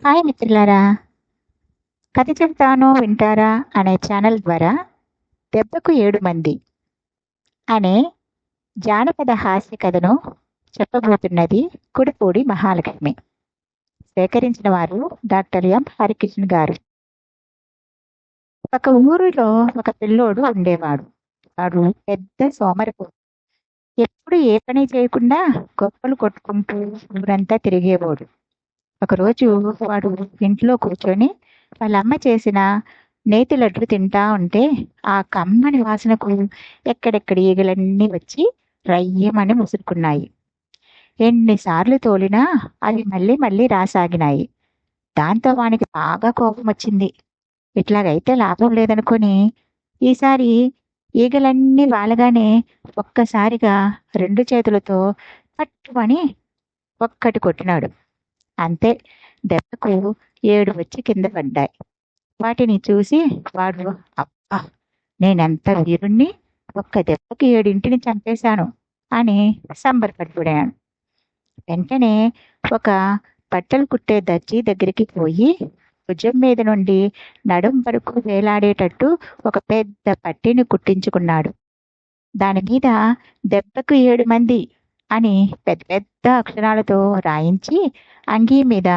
Hi మిత్రులారా! కథ చెప్తాను వింటారా అనే ఛానల్ ద్వారా 'దెబ్బకు 7 మంది' అనే జానపద హాస్య కథను చెప్పబోతున్నది కుడిపూడి మహాలక్ష్మి. సేకరించిన వారు డాక్టర్ ఎం. హరికృష్ణ గారు. ఒక ఊరిలో ఒక పిల్లోడు ఉండేవాడు. వాడు పెద్ద సోమరిపోతు. ఎప్పుడు ఏ పని చేయకుండా గొప్పలు కొట్టుకుంటూ ఊరంతా తిరిగేవాడు. ఒకరోజు వాడు ఇంట్లో కూర్చొని వాళ్ళమ్మ చేసిన నేతి లడ్లు తింటా ఉంటే ఆ కమ్మని వాసనకు ఎక్కడెక్కడి ఈగలన్నీ వచ్చి రయ్యమని ముసురుకున్నాయి. ఎన్నిసార్లు తోలినా అవి మళ్ళీ మళ్ళీ రాసాగినాయి. దాంతో వానికి బాగా కోపం వచ్చింది. ఇట్లాగైతే లాభం లేదనుకొని ఈసారి ఈగలన్నీ వాలగానే ఒక్కసారిగా 2 చేతులతో పట్టుమని ఒక్కటి కొట్టినాడు. అంతే, దెబ్బకు 7 వచ్చి కింద పడ్డాయి. వాటిని చూసి వాడు, అబ్బా, నేనెంత వీరుణ్ణి, ఒక్క దెబ్బకి 7 చంపేశాను అని సంబరపడిపోయాను. వెంటనే ఒక బట్టలు కుట్టే దర్జీ దగ్గరికి పోయి భుజం మీద నుండి నడుం వరకు వేలాడేటట్టు ఒక పెద్ద పట్టీని కుట్టించుకున్నాడు. దాని మీద దెబ్బకు 7 మంది అని పెద్ద పెద్ద అక్షరాలతో రాయించి అంగీ మీద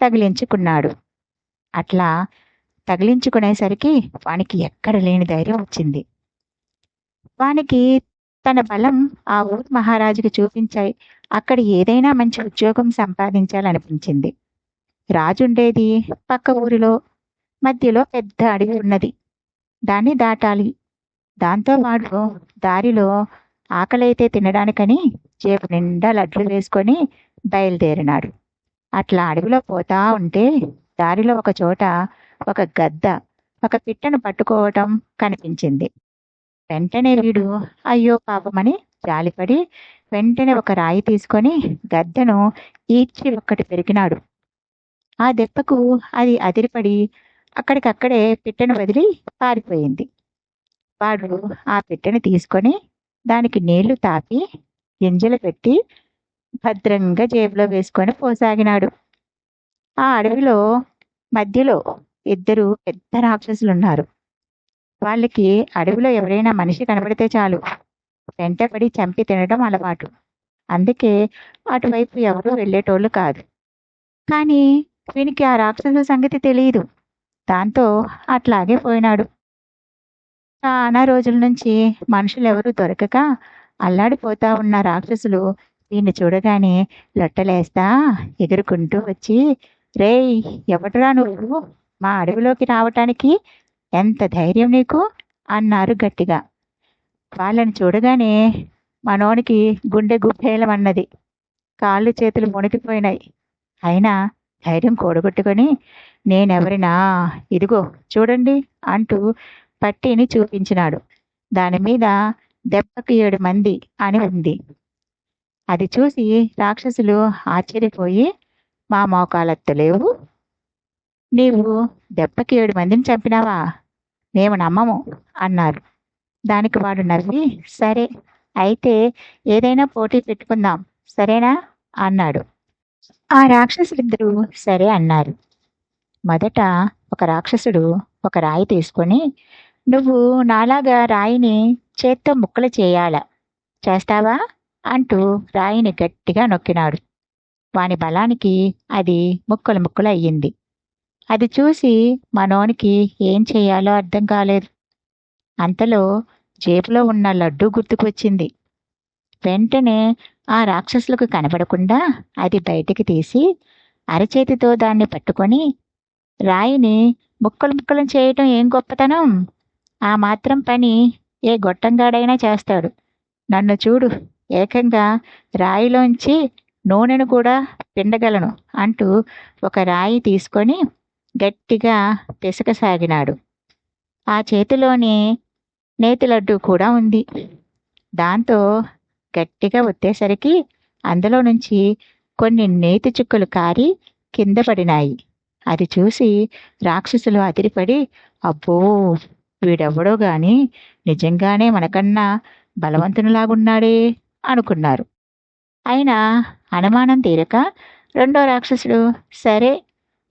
తగిలించుకున్నాడు. అట్లా తగిలించుకునేసరికి వానికి ఎక్కడ లేని ధైర్యం వచ్చింది. వానికి తన బలం ఆ ఊరి మహారాజుకి చూపించాయి. అక్కడ ఏదైనా మంచి ఉద్యోగం సంపాదించాలనిపించింది. రాజుండేది పక్క ఊరిలో. మధ్యలో పెద్ద అడవి ఉన్నది. దాన్ని దాటాలి. దాంతో వాడు దారిలో ఆకలైతే తినడానికని జేబు నిండా లడ్లు వేసుకొని బయలుదేరినాడు. అట్లా అడవిలో పోతా ఉంటే దారిలో ఒక చోట ఒక గద్ద ఒక పిట్టను పట్టుకోవటం కనిపించింది. వెంటనే వీడు అయ్యో పాపమని జాలిపడి వెంటనే ఒక రాయి తీసుకొని గద్దెను ఈడ్చి ఒక్కటి పెరికినాడు. ఆ దెబ్బకు అది అదిరిపడి అక్కడికక్కడే పిట్టను వదిలి పారిపోయింది. వాడు ఆ పిట్టని తీసుకొని దానికి నీళ్లు తాపి గింజలు పెట్టి భద్రంగా జేబులో వేసుకొని పోసాగినాడు. ఆ అడవిలో మధ్యలో 2 పెద్ద రాక్షసులున్నారు. వాళ్ళకి అడవిలో ఎవరైనా మనిషి కనబడితే చాలు వెంటపడి చంపి తినడం అలవాటు. అందుకే అటువైపు ఎవరూ వెళ్ళేటోళ్ళు కాదు. కానీ వీనికి ఆ రాక్షసుల సంగతి తెలియదు. దాంతో అట్లాగే పోయినాడు. చాలా రోజుల నుంచి మనుషులెవరూ దొరకక అల్లాడిపోతా ఉన్న రాక్షసులు వీణ్ణి చూడగానే లొట్టలేస్తా ఎగురుకుంటూ వచ్చి, రేయ్, ఎవడురా నువ్వు మా అడవిలోకి రావటానికి? ఎంత ధైర్యం నీకు అన్నారు గట్టిగా. వాళ్ళని చూడగానే మనోనికి గుండె గుబ్బేలమన్నది. కాళ్ళు చేతులు మునిగిపోయినాయి. అయినా ధైర్యం కూడగొట్టుకొని, నేనెవరినా, ఇదిగో చూడండి అంటూ పట్టీని చూపించినాడు. దాని మీద దెబ్బకు 7 మంది అని ఉంది. అది చూసి రాక్షసులు ఆశ్చర్యపోయి, మా మోకాలెత్తలేవు, నీవు దెబ్బకి 7 మందిని చంపినావా? మేము నమ్మము అన్నారు. దానికి వాడు నవ్వి, సరే అయితే ఏదైనా పోటీ పెట్టుకుందాం, సరేనా అన్నాడు. ఆ రాక్షసులిద్దరూ సరే అన్నారు. మొదట ఒక రాక్షసుడు ఒక రాయి తీసుకొని, నువ్వు నాలాగా రాయిని చేత్తో ముక్కలు చేయాలా, చేస్తావా అంటూ రాయిని గట్టిగా నొక్కినాడు. వాని బలానికి అది ముక్కలు ముక్కలు అయ్యింది. అది చూసి మనోనికి ఏం చెయ్యాలో అర్థం కాలేదు. అంతలో జేబులో ఉన్న లడ్డూ గుర్తుకు వచ్చింది. వెంటనే ఆ రాక్షసులకు కనబడకుండా అది బయటికి తీసి అరచేతితో దాన్ని పట్టుకొని, రాయిని ముక్కలు ముక్కలు చేయటం ఏం గొప్పతనం? ఆ మాత్రం పని ఏ గొట్టంగాడైనా చేస్తాడు. నన్ను చూడు, ఏకంగా రాయిలోంచి నూనెను కూడా పిండగలను అంటూ ఒక రాయి తీసుకొని గట్టిగా పిసకసాగినాడు. ఆ చేతిలోని నేతి లడ్డు కూడా ఉంది. దాంతో గట్టిగా ఒత్తేసరికి అందులో నుంచి కొన్ని నేతి చుక్కలు కారి కింద పడినాయి. అది చూసి రాక్షసులు అదిరిపడి, అబ్బో, వీడెవడో గాని నిజంగానే మనకన్నా బలవంతునిలాగున్నాడే అనుకున్నారు. అయినా అనుమానం తీరక రెండో రాక్షసుడు, సరే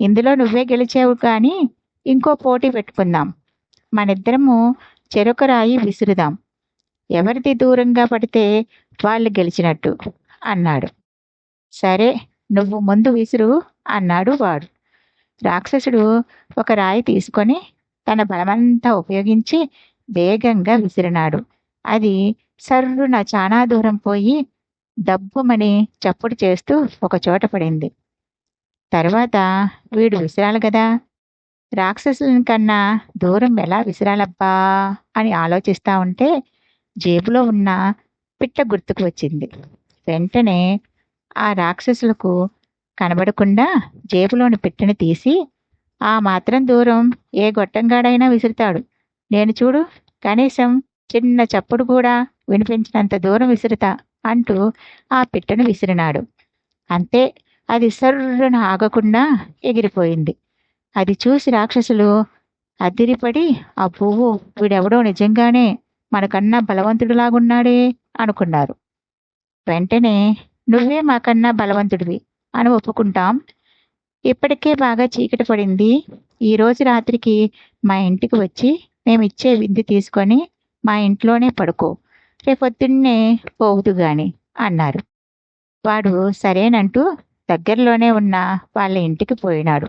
ఇందులో నువ్వే గెలిచావు కానీ ఇంకో పోటీ పెట్టుకుందాం. మనిద్దరము చెరొక రాయి విసురుదాం. ఎవరిది దూరంగా పడితే వాళ్ళు గెలిచినట్టు అన్నాడు. సరే, నువ్వు ముందు విసురు అన్నాడు వాడు. రాక్షసుడు ఒక రాయి తీసుకొని తన బలమంతా ఉపయోగించి వేగంగా విసిరినాడు. అది సర్రున చాలా దూరం పోయి దబ్బుమని చప్పుడు చేస్తూ ఒక చోట పడింది. తర్వాత వీడు విసిరాలి కదా, రాక్షసుల కన్నా దూరం ఎలా విసిరాలబ్బా అని ఆలోచిస్తా ఉంటే జేబులో ఉన్న పిట్ట గుర్తుకు వచ్చింది. వెంటనే ఆ రాక్షసులకు కనబడకుండా జేబులోని పిట్టని తీసి, ఆ మాత్రం దూరం ఏ గొట్టంగాడైనా విసురుతాడు, నేను చూడు కనీసం చిన్న చప్పుడు కూడా వినిపించినంత దూరం విసురుతా అంటూ ఆ పిట్టను విసిరినాడు. అంతే, అది సర్రున ఆగకుండా ఎగిరిపోయింది. అది చూసి రాక్షసులు అదిరిపడి, ఆ పువ్వు వీడెవడో నిజంగానే మనకన్నా బలవంతుడిలాగున్నాడే అనుకున్నారు. వెంటనే నువ్వే మాకన్నా బలవంతుడివి అని ఒప్పుకుంటాం. ఇప్పటికే బాగా చీకటి పడింది. ఈరోజు రాత్రికి మా ఇంటికి వచ్చి మేమిచ్చే విందు తీసుకొని మా ఇంట్లోనే పడుకో, రేపొద్దున్నే పోవుదు గాని అన్నారు. వాడు సరేనంటూ దగ్గరలోనే ఉన్న వాళ్ళ ఇంటికి పోయినాడు.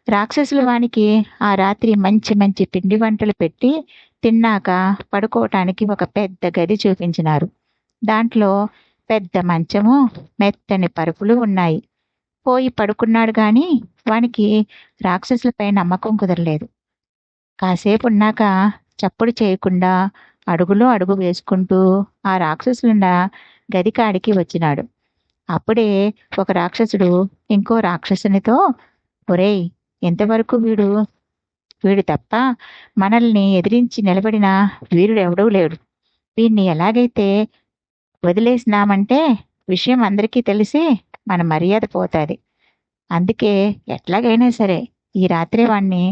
రాక్షసులు వానికి ఆ రాత్రి మంచి మంచి పిండి వంటలు పెట్టి తిన్నాక పడుకోవటానికి ఒక పెద్ద గది చూపించినారు. దాంట్లో పెద్ద మంచము, మెత్తని పరుపులు ఉన్నాయి. పోయి పడుకున్నాడు గాని వానికి రాక్షసులపై నమ్మకం కుదరలేదు. కాసేపు ఉన్నాక చప్పుడు చేయకుండా అడుగులో అడుగు వేసుకుంటూ ఆ రాక్షసులున్న గది కాడికి వచ్చినాడు. అప్పుడే ఒక రాక్షసుడు ఇంకో రాక్షసునితో, ఒరేయ్, ఎంతవరకు వీడు తప్ప మనల్ని ఎదిరించి నిలబడిన వీరుడు ఎవడూ లేడు. వీడిని ఎలాగైతే వదిలేసినామంటే విషయం అందరికీ తెలిసి మన మర్యాద పోతుంది. అందుకే ఎట్లాగైనా సరే ఈ రాత్రి వాణ్ణి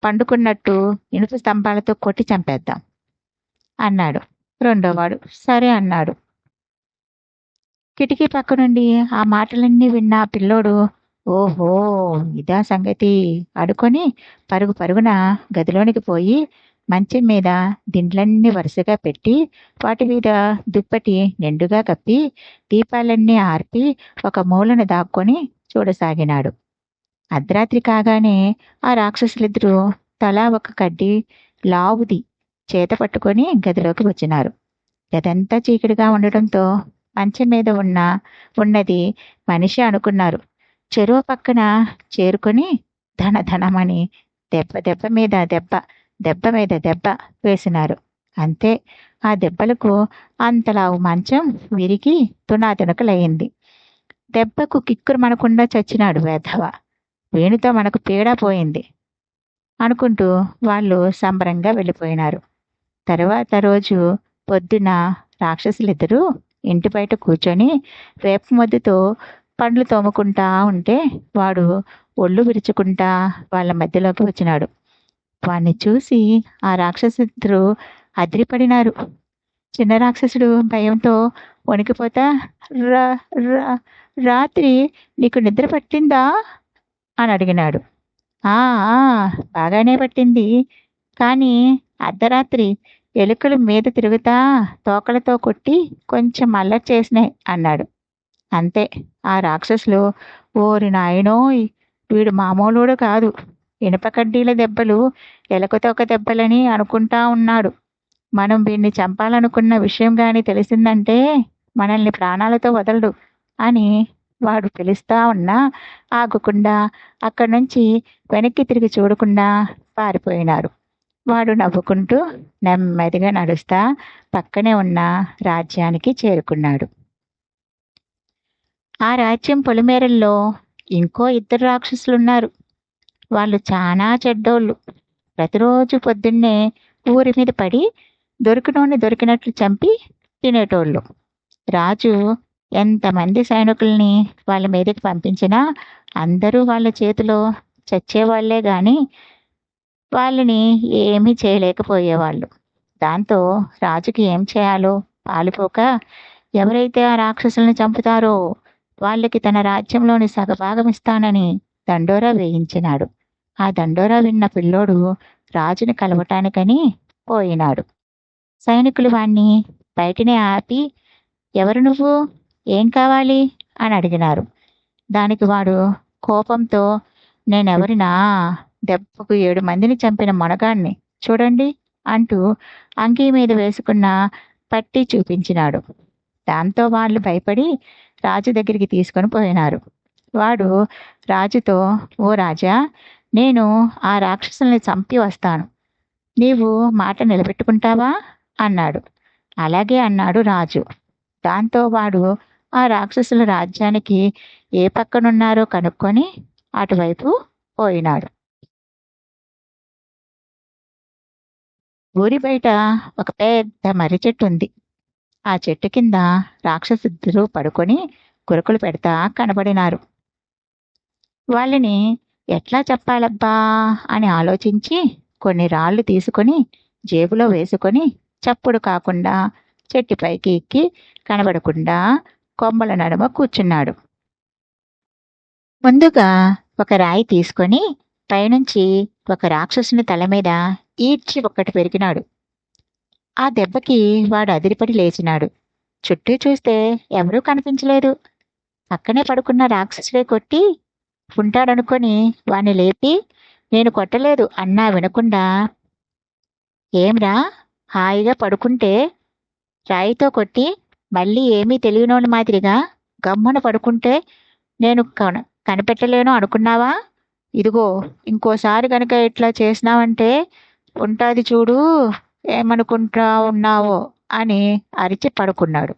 పండుకున్నట్టు ఇనుప స్తంభాలతో కొట్టి చంపేద్దాం అన్నాడు. రెండోవాడు సరే అన్నాడు. కిటికీ పక్క నుండి ఆ మాటలన్నీ విన్న ఆ పిల్లోడు, ఓహో ఇదా సంగతి అనుకొని పరుగు పరుగున గదిలోనికి పోయి మంచం మీద దిండ్లన్నీ వరుసగా పెట్టి వాటి మీద దుప్పటి నిండుగా కప్పి దీపాలన్నీ ఆర్పి ఒక మూలను దాక్కొని చూడసాగినాడు. అర్ధరాత్రి కాగానే ఆ రాక్షసులిద్దరూ తలా ఒక కడ్డీ లావుది చేత పట్టుకొని గదిలోకి వచ్చినారు. గదంతా చీకటిగా ఉండటంతో మంచం మీద ఉన్నది మనిషి అనుకున్నారు. చెరువు పక్కన చేరుకొని ధనమని దెబ్బ మీద దెబ్బ వేసినారు. అంతే, ఆ దెబ్బలకు అంతలావు మంచం విరిగి తునాతునకలయ్యింది. దెబ్బకు కిక్కురు మనకుండా చచ్చినాడు వెధవ, వేణుతో మనకు పీడా పోయింది అనుకుంటూ వాళ్ళు సంబరంగా వెళ్ళిపోయినారు. తర్వాత రోజు పొద్దున రాక్షసులిద్దరూ ఇంటి బయట కూర్చొని వేప మొద్దుతో పండ్లు తోముకుంటా ఉంటే వాడు ఒళ్ళు విరుచుకుంటా వాళ్ళ మధ్యలోకి వచ్చినాడు. వాణ్ణి చూసి ఆ రాక్షసులిద్దరూ అదిరిపడినారు. చిన్న రాక్షసుడు భయంతో వణికిపోతా, రా రా రాత్రి నీకు నిద్ర పట్టిందా అని అడిగినాడు. ఆ బాగానే పట్టింది, కానీ అర్ధరాత్రి ఎలుకలు మీద తిరుగుతా తోకలతో కొట్టి కొంచెం అల్లరి చేసినాయి అన్నాడు. అంతే, ఆ రాక్షసులు, ఓరి నాయనోయ్, వీడు మామూలుడు కాదు, ఇనుప కడ్డీల దెబ్బలు ఎలకతోక దెబ్బలని అనుకుంటా ఉన్నాడు. మనం వీడిని చంపాలనుకున్న విషయం గాని తెలిసిందంటే మనల్ని ప్రాణాలతో వదలడు అని వాడు పిలుస్తా ఉన్నా ఆగకుండా అక్కడి నుంచి వెనక్కి తిరిగి చూడకుండా పారిపోయినారు. వాడు నవ్వుకుంటూ నెమ్మదిగా నడుస్తా పక్కనే ఉన్న రాజ్యానికి చేరుకున్నాడు. ఆ రాజ్యం పొలిమేరల్లో ఇంకో ఇద్దరు రాక్షసులున్నారు. వాళ్ళు చాలా చెడ్డోళ్ళు. ప్రతిరోజు పొద్దున్నే ఊరి మీద పడి దొరికినోని దొరికినట్లు చంపి తినేటోళ్ళు. రాజు ఎంతమంది సైనికుల్ని వాళ్ళ మీదకి పంపించినా అందరూ వాళ్ళ చేతిలో చచ్చేవాళ్లే గాని వాళ్ళని ఏమీ చేయలేకపోయేవాళ్ళు. దాంతో రాజుకి ఏం చేయాలో పాలుపోక ఎవరైతే ఆ రాక్షసుల్ని చంపుతారో వాళ్ళకి తన రాజ్యంలోని సగభాగం ఇస్తానని దండోరా వేయించినాడు. ఆ దండోరా విన్న పిల్లోడు రాజుని కలవటానికని పోయినాడు. సైనికులు వాణ్ణి బయటనే ఆపి, ఎవరు నువ్వు, ఏం కావాలి అని అడిగినారు. దానికి వాడు కోపంతో, నేనెవరినా, దెబ్బకు 7 మందిని చంపిన మొనగాణ్ణి చూడండి అంటూ అంగీ మీద వేసుకున్న పట్టీ చూపించినాడు. దాంతో వాళ్ళు భయపడి రాజు దగ్గరికి తీసుకొని పోయినారు. వాడు రాజుతో, ఓ రాజా, నేను ఆ రాక్షసుల్ని చంపి వస్తాను, నీవు మాట నిలబెట్టుకుంటావా అన్నాడు. అలాగే అన్నాడు రాజు. దాంతో వాడు ఆ రాక్షసుల రాజ్యానికి ఏ పక్కనున్నారో కనుక్కొని అటువైపు పోయినాడు. ఊరి బయట ఒక పెద్ద మర్రి చెట్టు ఉంది. ఆ చెట్టు కింద రాక్షసుద్దరు పడుకొని కురకులు పెడతా కనబడినారు. వాళ్ళని ఎట్లా చెప్పాలబ్బా అని ఆలోచించి కొన్ని రాళ్ళు తీసుకొని జేబులో వేసుకొని చప్పుడు కాకుండా చెట్టుపైకి ఎక్కి కనబడకుండా కొమ్మల నడుమ కూర్చున్నాడు. ముందుగా ఒక రాయి తీసుకొని పైనుంచి ఒక రాక్షసుని తల మీద ఈడ్చి ఒక్కటి పెరిగినాడు. ఆ దెబ్బకి వాడు అదిరిపడి లేచినాడు. చుట్టూ చూస్తే ఎవరూ కనిపించలేదు. పక్కనే పడుకున్న రాక్షసుడే కొట్టి ఉంటాడనుకొని వాణ్ణి లేపి, నేను కొట్టలేదు అన్నా వినకుండా, ఏమ్రా, హాయిగా పడుకుంటే రాయితో కొట్టి మళ్ళీ ఏమీ తెలియనోని మాదిరిగా గమ్మున పడుకుంటే నేను కనిపెట్టలేను అనుకున్నావా? ఇదిగో ఇంకోసారి గనక ఇట్లా చేసినావంటే ఉంటాది చూడు, ఏమనుకుంటా ఉన్నావో అని అరిచి పడుకున్నాడు.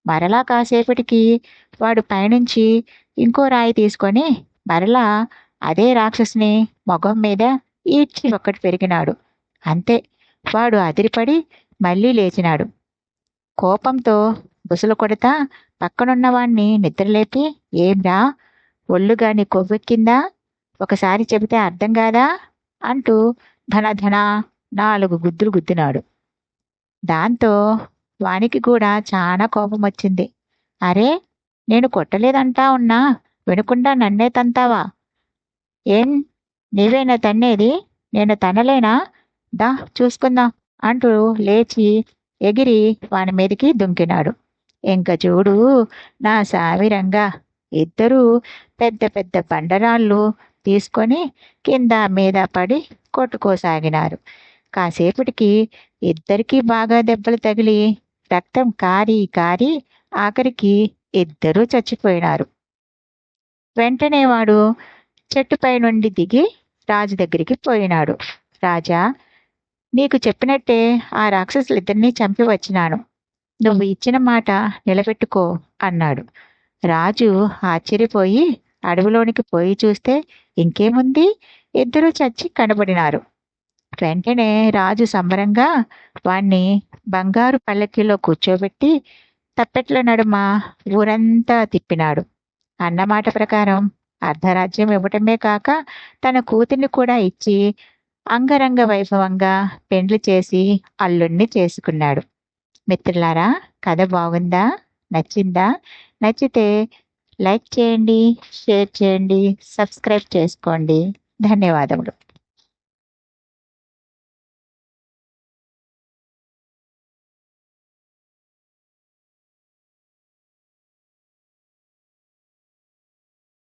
మరలా కాసేపటికి వాడు పైనుంచి ఇంకో రాయి తీసుకొని మరలా అదే రాక్షసుని మొగం మీద ఈడ్చి ఒక్కటి పెరిగినాడు. అంతే, వాడు అదిరిపడి మళ్ళీ లేచినాడు. కోపంతో బుసలు కొడతా పక్కనున్నవాణ్ణి నిద్రలేపి, ఏంరా, ఒళ్ళుగాని కొవ్వెక్కిందా, ఒకసారి చెబితే అర్థం కాదా అంటూ ధన ధన 4 గుద్దులు గుద్దినాడు. దాంతో వానికి కూడా చాలా కోపం వచ్చింది. అరే, నేను కొట్టలేదంటా ఉన్నా వినకుండా నన్నే తంతావా? ఏం, నీవేనా తన్నేది, నేను తనలేనా? దా చూసుకుందాం అంటూ లేచి ఎగిరి వాని మీదకి దుంకినాడు. ఇంక చూడు నా సామిరంగా, ఇద్దరూ పెద్ద పెద్ద బండరాళ్ళు తీసుకొని కింద మీద పడి కొట్టుకోసాగినారు. కాసేపటికి ఇద్దరికీ బాగా దెబ్బలు తగిలి రక్తం కారి కారి ఆఖరికి ఇద్దరూ చచ్చిపోయినారు. వెంటనే వాడు చెట్టుపై నుండి దిగి రాజు దగ్గరికి పోయినాడు. రాజా, నీకు చెప్పినట్టే ఆ రాక్షసులిద్దరినీ చంపి వచ్చినాను. నువ్వు ఇచ్చిన మాట నిలబెట్టుకో అన్నాడు. రాజు ఆశ్చర్యపోయి అడవిలోనికి పోయి చూస్తే ఇంకేముంది, ఇద్దరూ చచ్చి కనబడినారు. వెంటనే రాజు సంబరంగా వాణ్ణి బంగారు పల్లకీలో కూర్చోబెట్టి తప్పెట్ల నడుమ ఊరంతా తిప్పినాడు. అన్నమాట ప్రకారం అర్ధరాజ్యం ఇవ్వటమే కాక తన కూతుర్ని కూడా ఇచ్చి అంగరంగ వైభవంగా పెండ్లి చేసి అల్లుణ్ణి చేసుకున్నాడు. మిత్రులారా, కథ బాగుందా? నచ్చిందా? నచ్చితే లైక్ చేయండి, షేర్ చేయండి, సబ్స్క్రైబ్ చేసుకోండి. ధన్యవాదములు.